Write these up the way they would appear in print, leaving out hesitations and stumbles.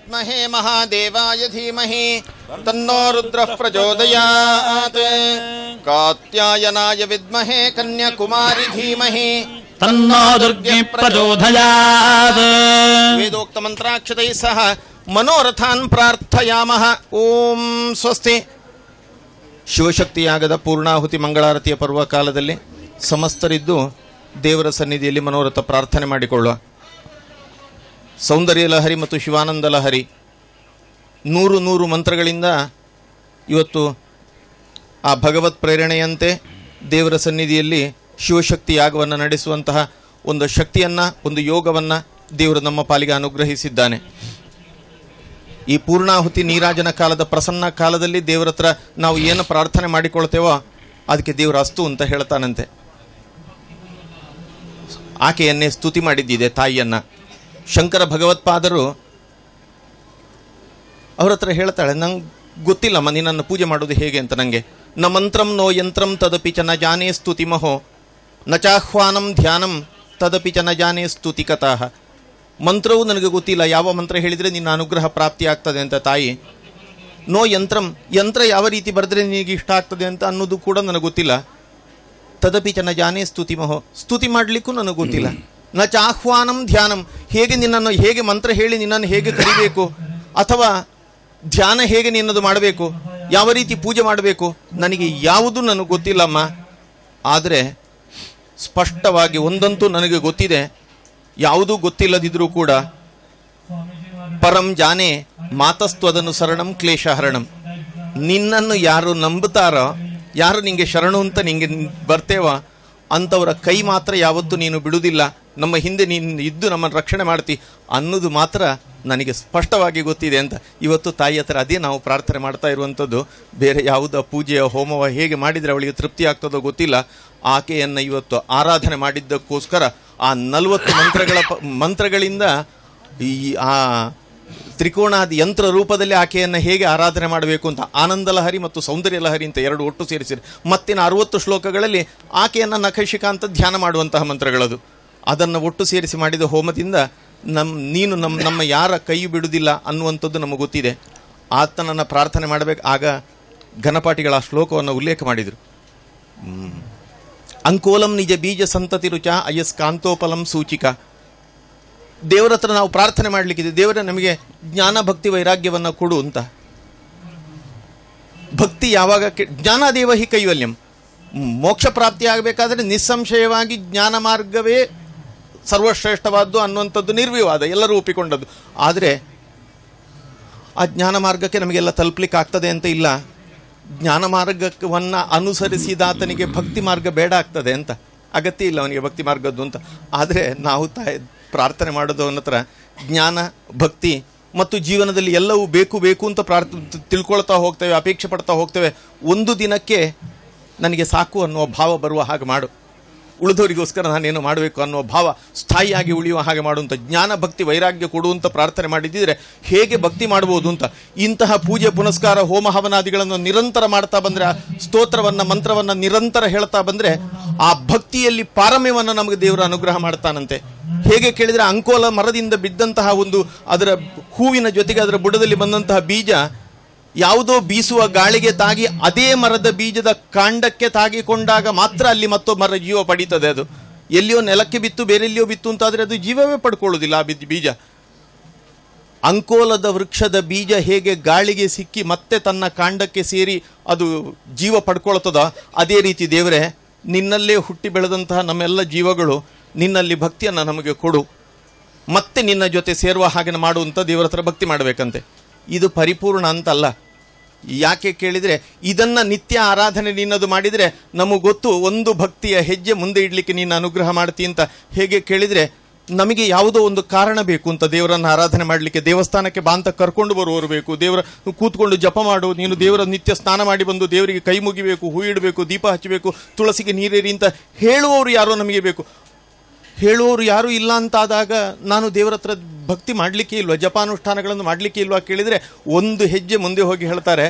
ವಿದ್ಮಹೇ ಮಹಾದೇವಾಯ ಧೀಮಹಿ ತನ್ನೋ ರುದ್ರಃ ಪ್ರಚೋದಯಾತ್. ಕಾತ್ಯಾಯನಾಯ ವಿದ್ಮಹೇ ಕನ್ಯಾಕುಮಾರಿ ಧೀಮಹಿ ತನ್ನೋ ದುರ್ಗೆ ಪ್ರಚೋದಯಾತ್. ವೇದೋಕ್ತ ಮಂತ್ರಾಕ್ಷತೈ ಸಹ ಮನೋರಥಾನ್ ಪ್ರಾರ್ಥಯಾಮಃ. ಓಂ ಸ್ವಸ್ತಿ. ಶಿವಶಕ್ತಿಯಾಗದ ಪೂರ್ಣಾಹುತಿ ಮಂಗಳಾರತಿಯ ಪರ್ವಕಾಲದಲ್ಲಿ ಸಮಸ್ತರಿದ್ದು ದೇವರ ಸನ್ನಿಧಿಯಲ್ಲಿ ಮನೋರಥ ಪ್ರಾರ್ಥನೆ ಮಾಡಿಕೊಳ್ಳುವ. ಸೌಂದರ್ಯ ಲಹರಿ ಮತ್ತು ಶಿವಾನಂದ ಲಹರಿ 100 ಮಂತ್ರಗಳಿಂದ ಇವತ್ತು ಆ ಭಗವತ್ ಪ್ರೇರಣೆಯಂತೆ ದೇವರ ಸನ್ನಿಧಿಯಲ್ಲಿ ಶಿವಶಕ್ತಿ ಯಾಗವನ್ನು ನಡೆಸುವಂತಹ ಒಂದು ಶಕ್ತಿಯನ್ನು, ಒಂದು ಯೋಗವನ್ನು ದೇವರು ನಮ್ಮ ಪಾಲಿಗೆ ಅನುಗ್ರಹಿಸಿದ್ದಾನೆ. ಈ ಪೂರ್ಣಾಹುತಿ ನೀರಾಜನ ಕಾಲದ ಪ್ರಸನ್ನ ಕಾಲದಲ್ಲಿ ದೇವರ ಹತ್ರ ನಾವು ಏನು ಪ್ರಾರ್ಥನೆ ಮಾಡಿಕೊಳ್ತೇವೋ ಅದಕ್ಕೆ ದೇವರ ಅಸ್ತು ಅಂತ ಹೇಳ್ತಾನಂತೆ. ಆಕೆಯನ್ನೇ ಸ್ತುತಿ ಮಾಡಿದ್ದಿದೆ, ತಾಯಿಯನ್ನು. ಶಂಕರ ಭಗವತ್ಪಾದರು ಅವ್ರ ಹತ್ರ ಹೇಳ್ತಾಳೆ, ನಂಗೆ ಗೊತ್ತಿಲ್ಲಮ್ಮ ನಿನ್ನನ್ನು ಪೂಜೆ ಮಾಡೋದು ಹೇಗೆ ಅಂತ. ನನಗೆ ನ ಮಂತ್ರಂ ನೋ ಯಂತ್ರಂ ತದಪಿ ಚ ನ ಜಾನೇ ಸ್ತುತಿಮಹೋ ನ ಚಾಹ್ವಾನಂ ಧ್ಯಾನಂ ತದಪಿ ಚ ನ ಜಾನೇ ಸ್ತುತಿ ಕಥಾಃ. ಮಂತ್ರವೂ ನನಗೆ ಗೊತ್ತಿಲ್ಲ, ಯಾವ ಮಂತ್ರ ಹೇಳಿದರೆ ನಿನ್ನ ಅನುಗ್ರಹ ಪ್ರಾಪ್ತಿ ಆಗ್ತದೆ ಅಂತ ತಾಯಿ. ನೋ ಯಂತ್ರಂ, ಯಂತ್ರ ಯಾವ ರೀತಿ ಬರೆದ್ರೆ ನಿನಗೆ ಇಷ್ಟ ಆಗ್ತದೆ ಅಂತ ಅನ್ನೋದು ಕೂಡ ನನಗೆ ಗೊತ್ತಿಲ್ಲ. ತದಪಿ ಚ ನ ಜಾನೇ ಸ್ತುತಿಮಹೋ, ಸ್ತುತಿ ಮಾಡಲಿಕ್ಕೂ ನನಗೆ ಗೊತ್ತಿಲ್ಲ. ನ ಚಾಹ್ವಾನಂ ಧ್ಯಾನಂ, ಹೇಗೆ ನಿನ್ನನ್ನು, ಹೇಗೆ ಮಂತ್ರ ಹೇಳಿ ನಿನ್ನನ್ನು ಹೇಗೆ ಕರಿಬೇಕು, ಅಥವಾ ಧ್ಯಾನ ಹೇಗೆ ನಿನ್ನದು ಮಾಡಬೇಕು, ಯಾವ ರೀತಿ ಪೂಜೆ ಮಾಡಬೇಕು, ನನಗೆ ಯಾವುದೂ ನನಗೆ ಗೊತ್ತಿಲ್ಲಮ್ಮ. ಆದರೆ ಸ್ಪಷ್ಟವಾಗಿ ಒಂದಂತೂ ನನಗೆ ಗೊತ್ತಿದೆ, ಯಾವುದೂ ಗೊತ್ತಿಲ್ಲದಿದ್ರೂ ಕೂಡ ಪರಂ ಜಾನೆ ಮಾತಸ್ತ್ವದನು ಶರಣಂ ಕ್ಲೇಶಹರಣಂ. ನಿನ್ನನ್ನು ಯಾರು ನಂಬುತ್ತಾರೋ, ಯಾರು ನಿಂಗೆ ಶರಣು ಅಂತ ನಿಂಗೆ ಬರ್ತೇವ ಅಂಥವರ ಕೈ ಮಾತ್ರ ಯಾವತ್ತೂ ನೀನು ಬಿಡುವುದಿಲ್ಲ. ನಮ್ಮ ಹಿಂದೆ ನೀನು ಇದ್ದು ನಮ್ಮನ್ನು ರಕ್ಷಣೆ ಮಾಡ್ತಿ ಅನ್ನೋದು ಮಾತ್ರ ನನಗೆ ಸ್ಪಷ್ಟವಾಗಿ ಗೊತ್ತಿದೆ ಅಂತ. ಇವತ್ತು ತಾಯಿ ಹತ್ರ ಅದೇ ನಾವು ಪ್ರಾರ್ಥನೆ ಮಾಡ್ತಾ ಇರುವಂಥದ್ದು. ಬೇರೆ ಯಾವುದೋ ಪೂಜೆಯ ಹೋಮವ ಹೇಗೆ ಮಾಡಿದರೆ ಅವಳಿಗೆ ತೃಪ್ತಿ ಆಗ್ತದೋ ಗೊತ್ತಿಲ್ಲ. ಆಕೆಯನ್ನು ಇವತ್ತು ಆರಾಧನೆ ಮಾಡಿದ್ದಕ್ಕೋಸ್ಕರ ಆ 40 ಮಂತ್ರಗಳಿಂದ ಈ ಆ ತ್ರಿಕೋಣಾದಿ ಯಂತ್ರ ರೂಪದಲ್ಲಿ ಆಕೆಯನ್ನು ಹೇಗೆ ಆರಾಧನೆ ಮಾಡಬೇಕು ಅಂತ ಆನಂದ ಲಹರಿ ಮತ್ತು ಸೌಂದರ್ಯ ಲಹರಿ ಅಂತ 2 ಒಟ್ಟು ಸೇರಿಸಿರಿ. ಮತ್ತಿನ 60 ಶ್ಲೋಕಗಳಲ್ಲಿ ಆಕೆಯನ್ನು ನಖಶಿಖ ಅಂತ ಧ್ಯಾನ ಮಾಡುವಂತಹ ಮಂತ್ರಗಳದು. ಅದನ್ನು ಒಟ್ಟು ಸೇರಿಸಿ ಮಾಡಿದ ಹೋಮದಿಂದ ನೀನು ನಮ್ಮ ಯಾರ ಕೈ ಬಿಡುವುದಿಲ್ಲ ಅನ್ನುವಂಥದ್ದು ನಮಗೆ ಗೊತ್ತಿದೆ. ಆತನನ್ನು ಪ್ರಾರ್ಥನೆ ಮಾಡಬೇಕು. ಆಗ ಘನಪಾಠಿಗಳ ಆ ಶ್ಲೋಕವನ್ನು ಉಲ್ಲೇಖ ಮಾಡಿದರು. ಅಂಕೋಲಂ ನಿಜ ಬೀಜ ಸಂತತಿ ರುಚ ಅಯಸ್ಕಾಂತೋಪಲಂ ಸೂಚಿಕ. ದೇವರ ಹತ್ರ ನಾವು ಪ್ರಾರ್ಥನೆ ಮಾಡಲಿಕ್ಕಿದೆ, ದೇವರ ನಮಗೆ ಜ್ಞಾನ ಭಕ್ತಿ ವೈರಾಗ್ಯವನ್ನು ಕೊಡು ಅಂತ. ಭಕ್ತಿ ಯಾವಾಗ ಜ್ಞಾನಾದೇವ ಹಿ ಕೈವಲ್ಯಂ. ಮೋಕ್ಷ ಪ್ರಾಪ್ತಿ ಆಗಬೇಕಾದ್ರೆ ನಿಸ್ಸಂಶಯವಾಗಿ ಜ್ಞಾನ ಮಾರ್ಗವೇ ಸರ್ವಶ್ರೇಷ್ಠವಾದ್ದು ಅನ್ನುವಂಥದ್ದು ನಿರ್ವಿವಾದ, ಎಲ್ಲರೂ ಒಪ್ಪಿಕೊಂಡದ್ದು. ಆದರೆ ಆ ಜ್ಞಾನ ಮಾರ್ಗಕ್ಕೆ ನಮಗೆಲ್ಲ ತಲುಪಲಿಕ್ಕೆ ಆಗ್ತದೆ ಅಂತ ಇಲ್ಲ. ಜ್ಞಾನ ಮಾರ್ಗವನ್ನು ಅನುಸರಿಸಿದಾತನಿಗೆ ಭಕ್ತಿ ಮಾರ್ಗ ಬೇಡ ಆಗ್ತದೆ ಅಂತ, ಅಗತ್ಯ ಇಲ್ಲ ಅವನಿಗೆ ಭಕ್ತಿ ಮಾರ್ಗದ್ದು ಅಂತ. ಆದರೆ ನಾವು ಪ್ರಾರ್ಥನೆ ಮಾಡೋದು ಅವನ ಹತ್ರ ಜ್ಞಾನ ಭಕ್ತಿ ಮತ್ತು ಜೀವನದಲ್ಲಿ ಎಲ್ಲವೂ ಬೇಕು ಅಂತ ತಿಳ್ಕೊಳ್ತಾ ಹೋಗ್ತೇವೆ, ಅಪೇಕ್ಷೆ ಪಡ್ತಾ ಹೋಗ್ತೇವೆ. ಒಂದು ದಿನಕ್ಕೆ ನನಗೆ ಸಾಕು ಅನ್ನುವ ಭಾವ ಬರುವ ಹಾಗೆ ಮಾಡು, ಉಳಿದವರಿಗೋಸ್ಕರ ನಾನೇನು ಮಾಡಬೇಕು ಅನ್ನುವ ಭಾವ ಸ್ಥಾಯಿಯಾಗಿ ಉಳಿಯುವ ಹಾಗೆ ಮಾಡುವಂಥ ಜ್ಞಾನ ಭಕ್ತಿ ವೈರಾಗ್ಯ ಕೊಡುವಂಥ ಪ್ರಾರ್ಥನೆ ಮಾಡಿದ್ದಿದ್ರೆ ಹೇಗೆ ಭಕ್ತಿ ಮಾಡ್ಬೋದು ಅಂತ. ಇಂತಹ ಪೂಜೆ ಪುನಸ್ಕಾರ ಹೋಮ ಹವನಾದಿಗಳನ್ನು ನಿರಂತರ ಮಾಡ್ತಾ ಬಂದರೆ, ಆ ಸ್ತೋತ್ರವನ್ನು ಮಂತ್ರವನ್ನು ನಿರಂತರ ಹೇಳ್ತಾ ಬಂದರೆ ಆ ಭಕ್ತಿಯಲ್ಲಿ ಪಾರಮ್ಯವನ್ನು ನಮಗೆ ದೇವರು ಅನುಗ್ರಹ ಮಾಡ್ತಾನಂತೆ. ಹೇಗೆ ಕೇಳಿದರೆ ಅಂಕೋಲ ಮರದಿಂದ ಬಿದ್ದಂತಹ ಒಂದು ಅದರ ಹೂವಿನ ಜೊತೆಗೆ ಅದರ ಬುಡದಲ್ಲಿ ಬಂದಂತಹ ಬೀಜ ಯಾವುದೋ ಬೀಸುವ ಗಾಳಿಗೆ ತಾಗಿ ಅದೇ ಮರದ ಬೀಜದ ಕಾಂಡಕ್ಕೆ ತಾಗಿಕೊಂಡಾಗ ಮಾತ್ರ ಅಲ್ಲಿ ಮತ್ತೊಬ್ಬ ಮರ ಜೀವ ಪಡೀತದೆ. ಅದು ಎಲ್ಲಿಯೋ ನೆಲಕ್ಕೆ ಬಿತ್ತು ಬೇರೆಲ್ಲಿಯೋ ಬಿತ್ತು ಅಂತಾದರೆ ಅದು ಜೀವವೇ ಪಡ್ಕೊಳ್ಳೋದಿಲ್ಲ ಆ ಬೀಜ. ಅಂಕೋಲದ ವೃಕ್ಷದ ಬೀಜ ಹೇಗೆ ಗಾಳಿಗೆ ಸಿಕ್ಕಿ ಮತ್ತೆ ತನ್ನ ಕಾಂಡಕ್ಕೆ ಸೇರಿ ಅದು ಜೀವ ಪಡ್ಕೊಳ್ತದೋ, ಅದೇ ರೀತಿ ದೇವರೇ ನಿನ್ನಲ್ಲೇ ಹುಟ್ಟಿ ಬೆಳೆದಂತಹ ನಮ್ಮೆಲ್ಲ ಜೀವಗಳು ನಿನ್ನಲ್ಲಿ ಭಕ್ತಿಯನ್ನು ನಮಗೆ ಕೊಡು, ಮತ್ತೆ ನಿನ್ನ ಜೊತೆ ಸೇರುವ ಹಾಗೆ ಮಾಡುವಂಥ ದೇವರ ಹತ್ರ ಭಕ್ತಿ ಮಾಡಬೇಕಂತೆ. ಇದು ಪರಿಪೂರ್ಣ ಅಂತಲ್ಲ. ಯಾಕೆ ಕೇಳಿದರೆ ಇದನ್ನು ನಿತ್ಯ ಆರಾಧನೆ ನಿನ್ನದು ಮಾಡಿದರೆ ನಮಗೆ ಗೊತ್ತು ಒಂದು ಭಕ್ತಿಯ ಹೆಜ್ಜೆ ಮುಂದೆ ಇಡಲಿಕ್ಕೆ ನೀನು ಅನುಗ್ರಹ ಮಾಡ್ತಿ ಅಂತ. ಹೇಗೆ ಕೇಳಿದರೆ ನಮಗೆ ಯಾವುದೋ ಒಂದು ಕಾರಣ ಬೇಕು ಅಂತ ದೇವರನ್ನು ಆರಾಧನೆ ಮಾಡಲಿಕ್ಕೆ. ದೇವಸ್ಥಾನಕ್ಕೆ ಬಾ ಅಂತ ಕರ್ಕೊಂಡು ಬರುವವರು ಬೇಕು, ದೇವರ ಕೂತ್ಕೊಂಡು ಜಪ ಮಾಡು, ನೀನು ದೇವರ ನಿತ್ಯ ಸ್ನಾನ ಮಾಡಿ ಬಂದು ದೇವರಿಗೆ ಕೈ ಮುಗಿಬೇಕು, ಹೂ ಇಡಬೇಕು, ದೀಪ ಹಚ್ಚಬೇಕು, ತುಳಸಿಗೆ ನೀರೇರಿ ಅಂತ ಹೇಳುವವರು ಯಾರೋ ನಮಗೆ ಬೇಕು. ಹೇಳುವವರು ಯಾರೂ ಇಲ್ಲ ಅಂತಾದಾಗ ನಾನು ದೇವರ ಹತ್ರ ಭಕ್ತಿ ಮಾಡಲಿಕ್ಕೆ ಇಲ್ವಾ, ಜಪಾನುಷ್ಠಾನಗಳನ್ನು ಮಾಡಲಿಕ್ಕೆ ಇಲ್ವಾ ಕೇಳಿದರೆ ಒಂದು ಹೆಜ್ಜೆ ಮುಂದೆ ಹೋಗಿ ಹೇಳ್ತಾರೆ,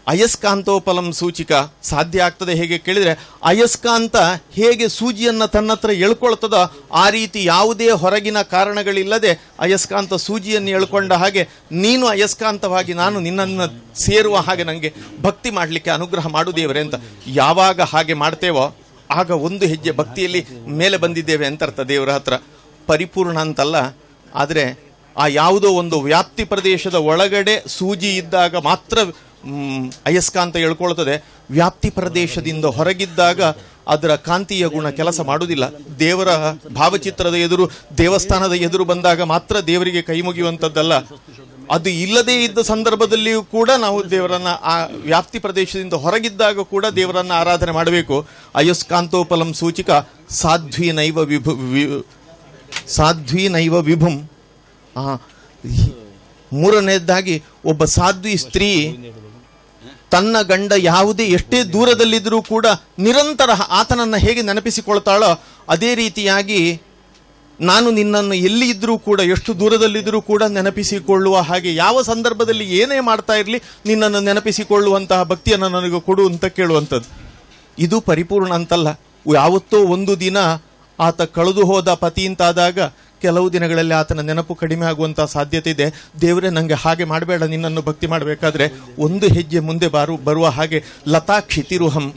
ಅಯಸ್ಕಾಂತೋಪಲಂ ಸೂಚಿಕ ಸಾಧ್ಯ ಆಗ್ತದೆ ಹೇಗೆ ಕೇಳಿದರೆ, ಅಯಸ್ಕಾಂತ ಹೇಗೆ ಸೂಜಿಯನ್ನು ತನ್ನ ಹತ್ರ ಎಳ್ಕೊಳ್ತದೋ ಆ ರೀತಿ ಯಾವುದೇ ಹೊರಗಿನ ಕಾರಣಗಳಿಲ್ಲದೆ ಅಯಸ್ಕಾಂತ ಸೂಜಿಯನ್ನು ಎಳ್ಕೊಂಡ ಹಾಗೆ ನೀನು ಅಯಸ್ಕಾಂತವಾಗಿ ನಾನು ನಿನ್ನನ್ನು ಸೇರುವ ಹಾಗೆ ನನಗೆ ಭಕ್ತಿ ಮಾಡಲಿಕ್ಕೆ ಅನುಗ್ರಹ ಮಾಡು ದೇವರೇ ಅಂತ ಯಾವಾಗ ಹಾಗೆ ಮಾಡ್ತೇವೋ ಆಗ ಒಂದು ಹೆಜ್ಜೆ ಭಕ್ತಿಯಲ್ಲಿ ಮೇಲೆ ಬಂದಿದ್ದೇವೆ ಅಂತ ಅರ್ಥ. ದೇವರ ಹತ್ರ ಪರಿಪೂರ್ಣ ಅಂತಲ್ಲ, ಆದರೆ ಆ ಯಾವುದೋ ಒಂದು ವ್ಯಾಪ್ತಿ ಪ್ರದೇಶದ ಒಳಗಡೆ ಸೂಜಿ ಇದ್ದಾಗ ಮಾತ್ರ ಅಯಸ್ಕಾಂತ ಎಳ್ಕೊಳ್ತದೆ. ವ್ಯಾಪ್ತಿ ಪ್ರದೇಶದಿಂದ ಹೊರಗಿದ್ದಾಗ ಅದರ ಕಾಂತೀಯ ಗುಣ ಕೆಲಸ ಮಾಡುವುದಿಲ್ಲ. ದೇವರ ಭಾವಚಿತ್ರದ ಎದುರು, ದೇವಸ್ಥಾನದ ಎದುರು ಬಂದಾಗ ಮಾತ್ರ ದೇವರಿಗೆ ಕೈ ಮುಗಿಯುವಂಥದ್ದಲ್ಲ. ಅದು ಇಲ್ಲದೇ ಇದ್ದ ಸಂದರ್ಭದಲ್ಲಿಯೂ ಕೂಡ ನಾವು ದೇವರನ್ನ ಆ ವ್ಯಾಪ್ತಿ ಪ್ರದೇಶದಿಂದ ಹೊರಗಿದ್ದಾಗ ಕೂಡ ದೇವರನ್ನ ಆರಾಧನೆ ಮಾಡಬೇಕು. ಅಯಸ್ಕಾಂತೋಪಲಂ ಸೂಚಿಕ ಸಾಧ್ವಿ ನೈವ ವಿಭುಂ. ಮೂರನೇದಾಗಿ ಒಬ್ಬ ಸಾಧ್ವಿ ಸ್ತ್ರೀ ತನ್ನ ಗಂಡ ಯಾವುದೇ ಎಷ್ಟೇ ದೂರದಲ್ಲಿದ್ದರೂ ಕೂಡ ನಿರಂತರ ಆತನನ್ನು ಹೇಗೆ ನೆನಪಿಸಿಕೊಳ್ತಾಳೋ ಅದೇ ರೀತಿಯಾಗಿ ನಾನು ನಿನ್ನನ್ನು ಎಲ್ಲಿ ಇದ್ದರೂ ಕೂಡ, ಎಷ್ಟು ದೂರದಲ್ಲಿದ್ದರೂ ಕೂಡ ನೆನಪಿಸಿಕೊಳ್ಳುವ ಹಾಗೆ, ಯಾವ ಸಂದರ್ಭದಲ್ಲಿ ಏನೇ ಮಾಡ್ತಾ ಇರಲಿ ನಿನ್ನನ್ನು ನೆನಪಿಸಿಕೊಳ್ಳುವಂತಹ ಭಕ್ತಿಯನ್ನು ನನಗೆ ಕೊಡು ಅಂತ ಕೇಳುವಂಥದ್ದು. ಇದು ಪರಿಪೂರ್ಣ ಅಂತಲ್ಲ. ಯಾವತ್ತೋ ಒಂದು ದಿನ ಆತ ಕಳೆದು ಹೋದ ಪತಿ ಅಂತಾದಾಗ ಕೆಲವು ದಿನಗಳಲ್ಲಿ ಆತನ ನೆನಪು ಕಡಿಮೆ ಆಗುವಂಥ ಸಾಧ್ಯತೆ ಇದೆ. ದೇವರೇ ನನಗೆ ಹಾಗೆ ಮಾಡಬೇಡ, ನಿನ್ನನ್ನು ಭಕ್ತಿ ಮಾಡಬೇಕಾದ್ರೆ ಒಂದು ಹೆಜ್ಜೆ ಮುಂದೆ ಬರುವ ಹಾಗೆ. ಲತಾ ಕ್ಷಿತಿರುಹಂ,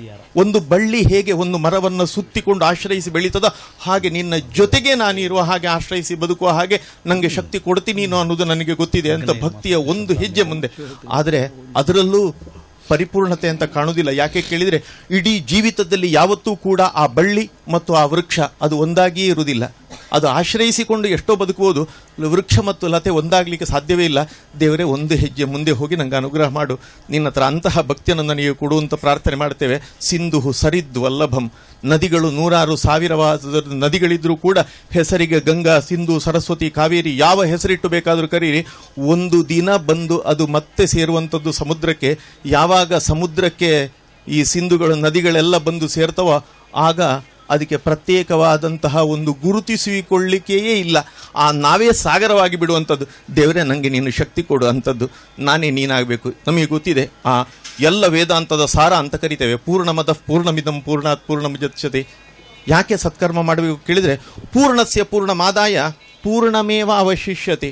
ಒಂದು ಬಳ್ಳಿ ಹೇಗೆ ಒಂದು ಮರವನ್ನು ಸುತ್ತಿಕೊಂಡು ಆಶ್ರಯಿಸಿ ಬೆಳೀತದ ಹಾಗೆ ನಿನ್ನ ಜೊತೆಗೆ ನಾನಿರುವ ಹಾಗೆ ಆಶ್ರಯಿಸಿ ಬದುಕುವ ಹಾಗೆ ನನಗೆ ಶಕ್ತಿ ಕೊಡ್ತೀನಿ ಅನ್ನೋದು ನನಗೆ ಗೊತ್ತಿದೆ ಅಂತ ಭಕ್ತಿಯ ಒಂದು ಹೆಜ್ಜೆ ಮುಂದೆ. ಆದರೆ ಅದರಲ್ಲೂ ಪರಿಪೂರ್ಣತೆ ಅಂತ ಕಾಣುವುದಿಲ್ಲ. ಯಾಕೆ ಕೇಳಿದರೆ, ಇಡೀ ಜೀವಿತದಲ್ಲಿ ಯಾವತ್ತೂ ಕೂಡ ಆ ಬಳ್ಳಿ ಮತ್ತು ಆ ವೃಕ್ಷ ಅದು ಒಂದಾಗಿಯೇ ಇರುವುದಿಲ್ಲ. ಅದು ಆಶ್ರಯಿಸಿಕೊಂಡು ಎಷ್ಟೋ ಬದುಕುವುದು, ವೃಕ್ಷ ಮತ್ತು ಲತೆ ಒಂದಾಗಲಿಕ್ಕೆ ಸಾಧ್ಯವೇ ಇಲ್ಲ. ದೇವರೇ ಒಂದು ಹೆಜ್ಜೆ ಮುಂದೆ ಹೋಗಿ ನನಗೆ ಅನುಗ್ರಹ ಮಾಡು, ನಿನ್ನ ಹತ್ರ ಅಂತಹ ಭಕ್ತಿಯನ್ನು ನನಗೆ ಕೊಡುವಂತ ಪ್ರಾರ್ಥನೆ ಮಾಡ್ತೇವೆ. ಸಿಂಧು ಸರಿದ್ ವಲ್ಲಭಂ, ನದಿಗಳು ನೂರಾರು ಸಾವಿರವಾದ ನದಿಗಳಿದ್ರೂ ಕೂಡ ಹೆಸರಿಗೆ ಗಂಗಾ, ಸಿಂಧು, ಸರಸ್ವತಿ, ಕಾವೇರಿ ಯಾವ ಹೆಸರಿಟ್ಟು ಬೇಕಾದರೂ ಕರೀರಿ, ಒಂದು ದಿನ ಬಂದು ಅದು ಮತ್ತೆ ಸೇರುವಂಥದ್ದು ಸಮುದ್ರಕ್ಕೆ. ಯಾವಾಗ ಸಮುದ್ರಕ್ಕೆ ಈ ಸಿಂಧುಗಳು ನದಿಗಳೆಲ್ಲ ಬಂದು ಸೇರ್ತವೋ ಆಗ ಅದಕ್ಕೆ ಪ್ರತ್ಯೇಕವಾದಂತಹ ಒಂದು ಗುರುತಿಸಿಕೊಳ್ಳಿಕೆಯೇ ಇಲ್ಲ. ನಾವೇ ಸಾಗರವಾಗಿ ಬಿಡುವಂಥದ್ದು. ದೇವರೇ ನನಗೆ ನೀನು ಶಕ್ತಿ ಕೊಡು ಅಂಥದ್ದು, ನಾನೇ ನೀನಾಗಬೇಕು. ನಮಗೆ ಗೊತ್ತಿದೆ ಆ ಎಲ್ಲ ವೇದಾಂತದ ಸಾರ ಅಂತ ಕರಿತೇವೆ. ಪೂರ್ಣಮದ ಪೂರ್ಣಮಿದಂ ಪೂರ್ಣಾತ್ ಪೂರ್ಣಮುದಚ್ಯತೆ. ಯಾಕೆ ಸತ್ಕರ್ಮ ಮಾಡಬೇಕು ಕೇಳಿದರೆ, ಪೂರ್ಣಸ್ಯ ಪೂರ್ಣಮಾದಾಯ ಪೂರ್ಣಮೇವ ಅವಶಿಷ್ಯತೆ.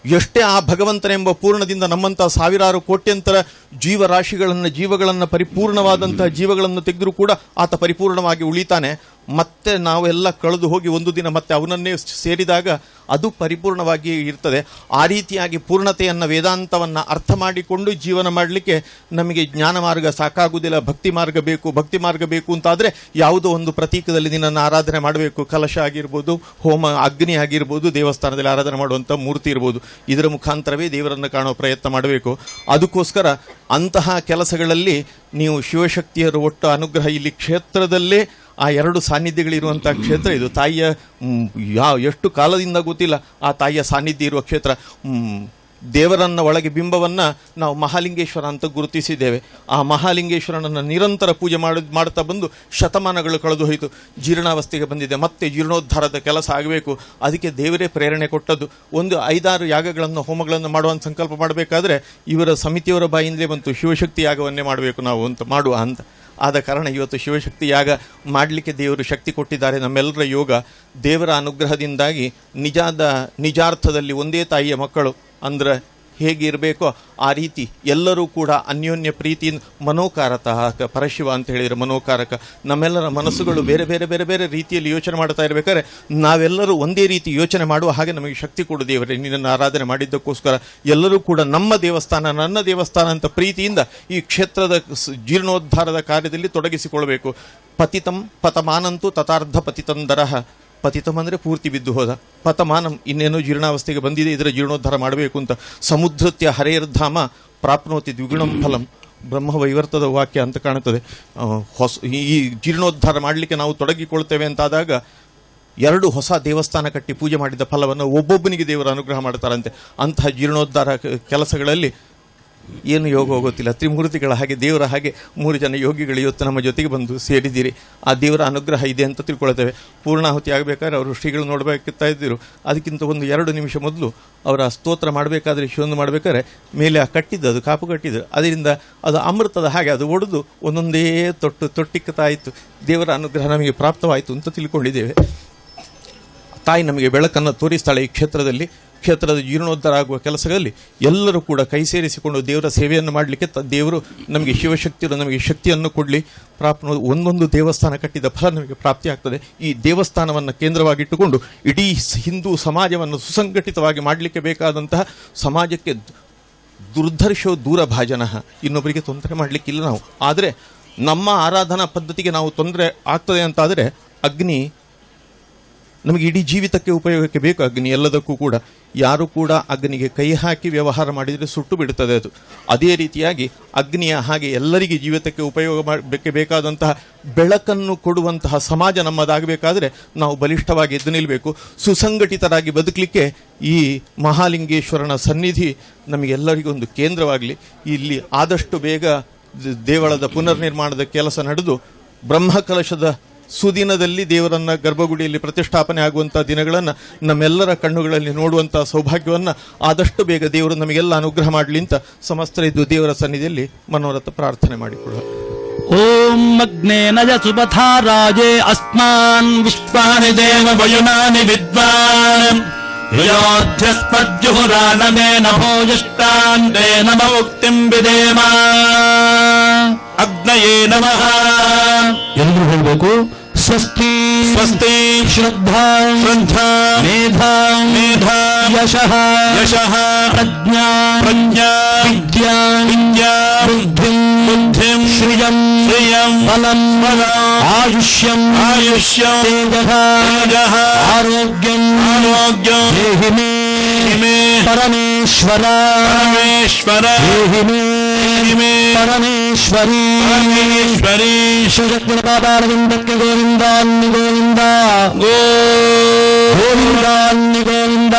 ಎಷ್ಟೇ ಆ ಭಗವಂತನೆಂಬ ಪೂರ್ಣದಿಂದ ನಮ್ಮಂಥ ಸಾವಿರಾರು ಕೋಟ್ಯಂತರ ಜೀವಗಳನ್ನು ಪರಿಪೂರ್ಣವಾದಂತಹ ಜೀವಗಳನ್ನು ತೆಗೆದರೂ ಕೂಡ ಆತ ಪರಿಪೂರ್ಣವಾಗಿ ಉಳಿತಾನೆ. ಮತ್ತೆ ನಾವೆಲ್ಲ ಕಳೆದು ಹೋಗಿ ಒಂದು ದಿನ ಮತ್ತೆ ಅವನನ್ನೇ ಸೇರಿದಾಗ ಅದು ಪರಿಪೂರ್ಣವಾಗಿ ಇರ್ತದೆ. ಆ ರೀತಿಯಾಗಿ ಪೂರ್ಣತೆಯನ್ನು, ವೇದಾಂತವನ್ನು ಅರ್ಥ ಮಾಡಿಕೊಂಡು ಜೀವನ ಮಾಡಲಿಕ್ಕೆ ನಮಗೆ ಜ್ಞಾನ ಮಾರ್ಗ ಸಾಕಾಗುವುದಿಲ್ಲ. ಭಕ್ತಿ ಮಾರ್ಗ ಬೇಕು. ಭಕ್ತಿ ಮಾರ್ಗ ಬೇಕು ಅಂತಾದರೆ ಯಾವುದೋ ಒಂದು ಪ್ರತೀಕದಲ್ಲಿ ನಿನ್ನನ್ನು ಆರಾಧನೆ ಮಾಡಬೇಕು. ಕಲಶ ಆಗಿರ್ಬೋದು, ಹೋಮ ಅಗ್ನಿ ಆಗಿರ್ಬೋದು, ದೇವಸ್ಥಾನದಲ್ಲಿ ಆರಾಧನೆ ಮಾಡುವಂಥ ಮೂರ್ತಿ ಇರ್ಬೋದು. ಇದರ ಮುಖಾಂತರವೇ ದೇವರನ್ನು ಕಾಣುವ ಪ್ರಯತ್ನ ಮಾಡಬೇಕು. ಅದಕ್ಕೋಸ್ಕರ ಅಂತಹ ಕೆಲಸಗಳಲ್ಲಿ ನೀವು ಶಿವಶಕ್ತಿಯರ ಒಟ್ಟು ಅನುಗ್ರಹ, ಇಲ್ಲಿ ಕ್ಷೇತ್ರದಲ್ಲೇ ಆ ಎರಡು ಸಾನ್ನಿಧ್ಯಗಳಿರುವಂಥ ಕ್ಷೇತ್ರ ಇದು. ತಾಯಿಯ ಎಷ್ಟು ಕಾಲದಿಂದ ಗೊತ್ತಿಲ್ಲ ಆ ತಾಯಿಯ ಸಾನ್ನಿಧ್ಯ ಇರುವ ಕ್ಷೇತ್ರ. ದೇವರನ್ನ ಒಳಗೆ ಬಿಂಬವನ್ನು ನಾವು ಮಹಾಲಿಂಗೇಶ್ವರ ಅಂತ ಗುರುತಿಸಿದ್ದೇವೆ. ಆ ಮಹಾಲಿಂಗೇಶ್ವರನನ್ನು ನಿರಂತರ ಪೂಜೆ ಮಾಡ್ತಾ ಬಂದು ಶತಮಾನಗಳು ಕಳೆದು ಹೋಯಿತು. ಜೀರ್ಣಾವಸ್ಥೆಗೆ ಬಂದಿದೆ. ಮತ್ತೆ ಜೀರ್ಣೋದ್ಧಾರದ ಕೆಲಸ ಆಗಬೇಕು. ಅದಕ್ಕೆ ದೇವರೇ ಪ್ರೇರಣೆ ಕೊಟ್ಟದ್ದು. ಒಂದು 5-6 ಯಾಗಗಳನ್ನು, ಹೋಮಗಳನ್ನು ಮಾಡುವಂಥ ಸಂಕಲ್ಪ ಮಾಡಬೇಕಾದ್ರೆ ಇವರ ಸಮಿತಿಯವರ ಬಾಯಿಂದಲೇ ಬಂತು, ಶಿವಶಕ್ತಿ ಯಾಗವನ್ನೇ ಮಾಡಬೇಕು ನಾವು ಅಂತ ಮಾಡುವ ಅಂತ. ಆದ ಕಾರಣ ಇವತ್ತು ಶಿವಶಕ್ತಿ ಯಾಗ ಮಾಡಲಿಕ್ಕೆ ದೇವರು ಶಕ್ತಿ ಕೊಟ್ಟಿದ್ದಾರೆ. ನಮ್ಮೆಲ್ಲರ ಯೋಗ ದೇವರ ಅನುಗ್ರಹದಿಂದಾಗಿ ನಿಜಾರ್ಥದಲ್ಲಿ ಒಂದೇ ತಾಯಿಯ ಮಕ್ಕಳು ಅಂದ್ರೆ ಹೇಗಿರಬೇಕೋ ಆ ರೀತಿ ಎಲ್ಲರೂ ಕೂಡ ಅನ್ಯೋನ್ಯ ಪ್ರೀತಿಯಿಂದ, ಮನೋಕಾರಕ ಪರಶಿವ ಅಂತ ಹೇಳಿದರೆ ಮನೋಕಾರಕ. ನಮ್ಮೆಲ್ಲರ ಮನಸ್ಸುಗಳು ಬೇರೆ ಬೇರೆ ಬೇರೆ ಬೇರೆ ರೀತಿಯಲ್ಲಿ ಯೋಚನೆ ಮಾಡ್ತಾ ಇರಬೇಕಾದ್ರೆ ನಾವೆಲ್ಲರೂ ಒಂದೇ ರೀತಿ ಯೋಚನೆ ಮಾಡುವ ಹಾಗೆ ನಮಗೆ ಶಕ್ತಿ ಕೊಡು ದೇವರೇ. ನಿನ್ನನ್ನು ಆರಾಧನೆ ಮಾಡಿದ್ದಕ್ಕೋಸ್ಕರ ಎಲ್ಲರೂ ಕೂಡ ನಮ್ಮ ದೇವಸ್ಥಾನ, ನನ್ನ ದೇವಸ್ಥಾನ ಅಂತ ಪ್ರೀತಿಯಿಂದ ಈ ಕ್ಷೇತ್ರದ ಜೀರ್ಣೋದ್ಧಾರದ ಕಾರ್ಯದಲ್ಲಿ ತೊಡಗಿಸಿಕೊಳ್ಬೇಕು. ಪತಿತಂ ಪತಮಾನಂತು ತಥಾರ್ಧ ಪತಿತಂ ದರಹ. ಪತಿತಂ ಅಂದರೆ ಪೂರ್ತಿ ಬಿದ್ದು ಹೋದ. ಪತಮಾನಂ ಇನ್ನೇನೋ ಜೀರ್ಣಾವಸ್ಥೆಗೆ ಬಂದಿದೆ, ಇದರ ಜೀರ್ಣೋದ್ಧಾರ ಮಾಡಬೇಕು ಅಂತ. ಸಮುದ್ರತ್ಯ ಹರೇರ್ಧಾಮ ಪ್ರಾಪ್ನೋತಿ ದ್ವಿಗುಣಂ ಫಲಂ. ಬ್ರಹ್ಮವೈವರ್ತದ ವಾಕ್ಯ ಅಂತ ಕಾಣುತ್ತದೆ. ಈ ಜೀರ್ಣೋದ್ಧಾರ ಮಾಡಲಿಕ್ಕೆ ನಾವು ತೊಡಗಿಕೊಳ್ತೇವೆ ಅಂತಾದಾಗ 2 ಹೊಸ ದೇವಸ್ಥಾನ ಕಟ್ಟಿ ಪೂಜೆ ಮಾಡಿದ ಫಲವನ್ನು ಒಬ್ಬೊಬ್ಬನಿಗೆ ದೇವರ ಅನುಗ್ರಹ ಮಾಡ್ತಾರಂತೆ. ಅಂತಹ ಜೀರ್ಣೋದ್ಧಾರ ಕೆಲಸಗಳಲ್ಲಿ ಏನು ಯೋಗ ಗೊತ್ತಿಲ್ಲ. ತ್ರಿಮೂರ್ತಿಗಳ ಹಾಗೆ ದೇವರ ಹಾಗೆ 3 ಜನ ಯೋಗಿಗಳು ಇವತ್ತು ನಮ್ಮ ಜೊತೆಗೆ ಬಂದು ಸೇರಿದ್ದೀರಿ. ಆ ದೇವರ ಅನುಗ್ರಹ ಇದೆ ಅಂತ ತಿಳ್ಕೊಳ್ತೇವೆ. ಪೂರ್ಣಾಹುತಿ ಆಗಬೇಕಾದ್ರೆ ಅವರು ಶ್ರೀಗಳು ನೋಡಬೇಕಿರ್ತಾ ಇದ್ದರು. ಅದಕ್ಕಿಂತ 1-2 ನಿಮಿಷ ಮೊದಲು ಅವರ ಸ್ತೋತ್ರ ಮಾಡಬೇಕಾದ್ರೆ ಶಿವೊಂದು ಮಾಡಬೇಕಾದ್ರೆ ಮೇಲೆ ಆ ಕಟ್ಟಿದ್ದು, ಅದು ಕಾಪು ಕಟ್ಟಿದ್ದು, ಅದರಿಂದ ಅದು ಅಮೃತದ ಹಾಗೆ ಅದು ಒಡೆದು ಒಂದೊಂದೇ ತೊಟ್ಟಿಕ್ಕುತ್ತಾ ಇತ್ತು. ದೇವರ ಅನುಗ್ರಹ ನಮಗೆ ಪ್ರಾಪ್ತವಾಯಿತು ಅಂತ ತಿಳ್ಕೊಂಡಿದ್ದೇವೆ. ತಾಯಿ ನಮಗೆ ಬೆಳಕನ್ನು ತೋರಿಸ್ತಾಳೆ. ಈ ಕ್ಷೇತ್ರದ ಜೀರ್ಣೋದ್ಧಾರ ಆಗುವ ಕೆಲಸಗಳಲ್ಲಿ ಎಲ್ಲರೂ ಕೂಡ ಕೈ ಸೇರಿಸಿಕೊಂಡು ದೇವರ ಸೇವೆಯನ್ನು ಮಾಡಲಿಕ್ಕೆ ದೇವರು ನಮಗೆ ಶಿವಶಕ್ತಿಯನ್ನು, ನಮಗೆ ಶಕ್ತಿಯನ್ನು ಕೊಡಲಿ. ಒಂದೊಂದು ದೇವಸ್ಥಾನ ಕಟ್ಟಿದ ಫಲ ನಮಗೆ ಪ್ರಾಪ್ತಿಯಾಗ್ತದೆ. ಈ ದೇವಸ್ಥಾನವನ್ನು ಕೇಂದ್ರವಾಗಿಟ್ಟುಕೊಂಡು ಇಡೀ ಹಿಂದೂ ಸಮಾಜವನ್ನು ಸುಸಂಘಟಿತವಾಗಿ ಮಾಡಲಿಕ್ಕೆ ಬೇಕಾದಂತಹ, ಸಮಾಜಕ್ಕೆ ದುರ್ಧರ್ಷೋ ದೂರಭಾಜನ, ಇನ್ನೊಬ್ಬರಿಗೆ ತೊಂದರೆ ಮಾಡಲಿಕ್ಕಿಲ್ಲ ನಾವು. ಆದರೆ ನಮ್ಮ ಆರಾಧನಾ ಪದ್ಧತಿಗೆ ನಾವು ತೊಂದರೆ ಆಗ್ತದೆ ಅಂತಾದರೆ ಅಗ್ನಿ ನಮಗೆ ಇಡೀ ಜೀವಿತಕ್ಕೆ ಉಪಯೋಗಕ್ಕೆ ಬೇಕು. ಅಗ್ನಿ ಎಲ್ಲದಕ್ಕೂ ಕೂಡ, ಯಾರು ಕೂಡ ಅಗ್ನಿಗೆ ಕೈ ಹಾಕಿ ವ್ಯವಹಾರ ಮಾಡಿದರೆ ಸುಟ್ಟು ಬಿಡುತ್ತದೆ ಅದು. ಅದೇ ರೀತಿಯಾಗಿ ಅಗ್ನಿಯ ಹಾಗೆ ಎಲ್ಲರಿಗೆ ಜೀವಿತಕ್ಕೆ ಉಪಯೋಗ ಮಾಡಲಿಕ್ಕೆ ಬೇಕಾದಂತಹ ಬೆಳಕನ್ನು ಕೊಡುವಂತಹ ಸಮಾಜ ನಮ್ಮದಾಗಬೇಕಾದ್ರೆ ನಾವು ಬಲಿಷ್ಠವಾಗಿ ಎದ್ದು ನಿಲ್ಲಬೇಕು. ಸುಸಂಘಟಿತರಾಗಿ ಬದುಕಲಿಕ್ಕೆ ಈ ಮಹಾಲಿಂಗೇಶ್ವರನ ಸನ್ನಿಧಿ ನಮಗೆಲ್ಲರಿಗೂ ಒಂದು ಕೇಂದ್ರವಾಗಲಿ. ಇಲ್ಲಿ ಆದಷ್ಟು ಬೇಗ ದೇವಳದ ಪುನರ್ನಿರ್ಮಾಣದ ಕೆಲಸ ನಡೆದು ಬ್ರಹ್ಮಕಲಶದ ಸುದಿನದಲ್ಲಿ ದೇವರನ್ನ ಗರ್ಭಗುಡಿಯಲ್ಲಿ ಪ್ರತಿಷ್ಠಾಪನೆ ಆಗುವಂತಹ ದಿನಗಳನ್ನು ನಮ್ಮೆಲ್ಲರ ಕಣ್ಣುಗಳಲ್ಲಿ ನೋಡುವಂತಹ ಸೌಭಾಗ್ಯವನ್ನು ಆದಷ್ಟು ಬೇಗ ದೇವರು ನಮಗೆಲ್ಲ ಅನುಗ್ರಹ ಮಾಡಲಿ ಅಂತ ಸಮಸ್ತರಿದ್ದು ದೇವರ ಸನ್ನಿಧಿಯಲ್ಲಿ ಮನೋರಥ ಪ್ರಾರ್ಥನೆ ಮಾಡಿಕೊಳ್ಳುವ. ಓಂ ಅಗ್ನೇನಯ ಸುಪಥಾ ರಾಜೇ ಅಸ್ಮಾನ್ ವಿಶ್ವಾನಿ ದೇವ ವಯುನಾನಿ ವಿದ್ವಾನ್ ಯೋಧ್ಯಸ್ಪಜ್ಜುಹುರಾನಮೇ ನಮೋ ಯುಷ್ಟಾಂತೆ ನಮ ಮುಕ್ತಿಂ ವಿದೇಮ. ಅಗ್ನಯೇ ನಮಃ. ಎಲ್ಲರೂ ಹೇಳಬೇಕು. ಸ್ವಸ್ತಿ ಸ್ವಸ್ತಿ ಶ್ರದ್ಧಾ ಶ್ರದ್ಧಾ ಮೇಧಾ ಮೇಧಾ ಯಶಃ ಯಶಃ ಪ್ರಜ್ಞಾ ಪ್ರಜ್ಞಾ ವಿದ್ಯಾ ವಿದ್ಯಾ ಬುದ್ಧಿಂ ಬುದ್ಧಿಂ ಶ್ರಿಯಂ ಶ್ರಿಯಂ ಬಲಂ ಬಲಂ ಆಯುಷ್ಯಂ ಆಯುಷ್ಯಂ ತೇಜಃ ತೇಜಃ ಆರೋಗ್ಯಂ ಆರೋಗ್ಯಂ ದೇಹಿ ಮೇ ಪರಮೇಶ್ವರ ಪರಮೇಶ್ವರ ದೇಹಿ ಮೇ ಪರಮೇಶ್ವರಿ ಪರಮೇಶ್ವರಿ. ಶಿವಶಕ್ತಿನ ಪಾದಾರವಿಂದಕ್ಕೆ ಗೋವಿಂದಾನ್ನಿ ಗೋವಿಂದ ಗೋವಿಂದಾನ್ನಿ ಗೋವಿಂದ.